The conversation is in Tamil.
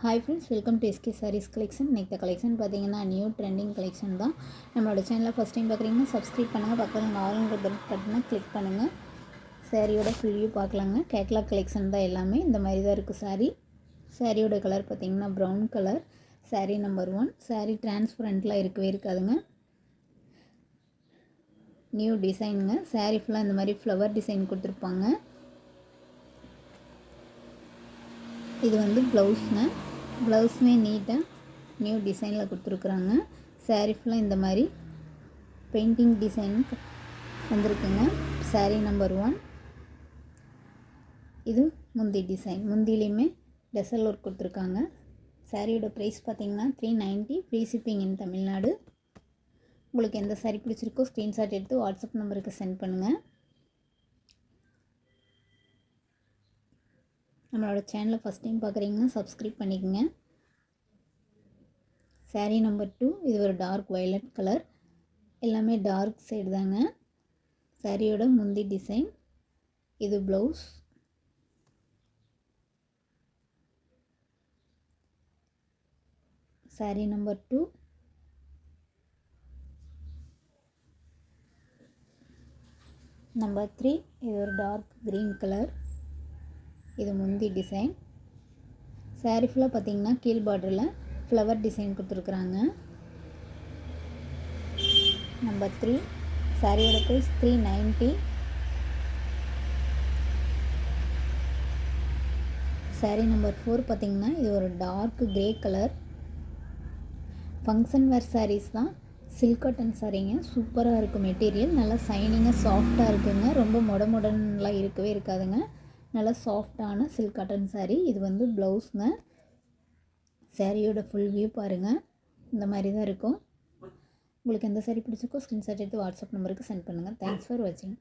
Hi friends, welcome to SK sarees collection. இன்றைக்கி கலெக்ஷன் பார்த்தீங்கன்னா நியூ ட்ரெண்டிங் கலெக்ஷன் தான். நம்மளோட சேனலில் ஃபஸ்ட் டைம் பார்க்குறீங்கன்னா சப்ஸ்கிரைப் பண்ணுங்கள். பக்கத்தில் ஆல்ங்கிற பட்டனை கிளிக் பண்ணுங்கள். சாரியோட ஃபுல் வியூ பார்க்கலாங்க. கேட்லாக் கலெக்ஷன் தான் எல்லாமே. இந்த மாதிரி தான் இருக்குது சாரீ. சாரியோட கலர் பார்த்தீங்கன்னா brown colour. Sari number 1. Sari டிரான்ஸ்பரண்ட்லாம் இருக்கவே இருக்காதுங்க. நியூ டிசைனுங்க. சாரீ ஃபுல்லாக இந்த மாதிரி ஃப்ளவர் டிசைன் கொடுத்துருப்பாங்க. இது வந்து ப்ளவுஸ்ங்க. ப்ளவுஸுமே நீட்டாக நியூ டிசைனில் கொடுத்துருக்குறாங்க. சாரீ ஃபுல்லாக இந்த மாதிரி பெயிண்டிங் டிசைன் வந்திருக்குங்க. சாரீ நம்பர் 1. இது முந்தி டிசைன். முந்திலையுமே டெசல் ஒர்க் கொடுத்துருக்காங்க. சாரியோட ப்ரைஸ் பார்த்திங்கன்னா 390. ஃப்ரீ ஷிப்பிங் இன் தமிழ்நாடு. உங்களுக்கு எந்த சாரீ பிடிச்சிருக்கோ ஸ்க்ரீன்ஷாட் எடுத்து வாட்ஸ்அப் நம்பருக்கு சென்ட் பண்ணுங்கள். நம்மளோட சேனலை ஃபஸ்ட் டைம் பார்க்குறீங்கன்னா சப்ஸ்கிரைப் பண்ணிக்கோங்க. சாரீ நம்பர் 2. இது ஒரு டார்க் வயலட் கலர். எல்லாமே டார்க் சைடு தாங்க. சாரியோட முந்தி டிசைன். இது ப்ளவுஸ். சாரீ நம்பர் 2. நம்பர் 3. இது ஒரு டார்க் க்ரீன் கலர். இது முந்தி டிசைன். சாரீ ஃபுல்லாக பார்த்தீங்கன்னா கீழ் பார்டரில் ஃப்ளவர் டிசைன் கொடுத்துருக்குறாங்க. நம்பர் 3. சாரியோட ப்ரைஸ் 390. சாரீ நம்பர் 4 பார்த்தீங்கன்னா இது ஒரு dark grey colour. Function wear saris தான். சில்க் காட்டன் சாரீங்க. சூப்பராக இருக்கும். மெட்டீரியல் நல்லா சைனிங்காக சாஃப்டாக இருக்குங்க. ரொம்ப மொடன்லாம் இருக்கவே இருக்காதுங்க. நல்லா சாஃப்டான சில்க் காட்டன் சாரீ. இது வந்து ப்ளவுஸுங்க. சாரியோட ஃபுல் வியூ பாருங்கள். இந்த மாதிரி தான் இருக்கும். உங்களுக்கு எந்த சாரீ பிடிச்சிருக்கோ ஸ்க்ரீன்ஷாட் எடுத்து வாட்ஸ்அப் நம்பருக்கு சென்ட் பண்ணுங்கள். தேங்க்ஸ் ஃபார் வாட்சிங்.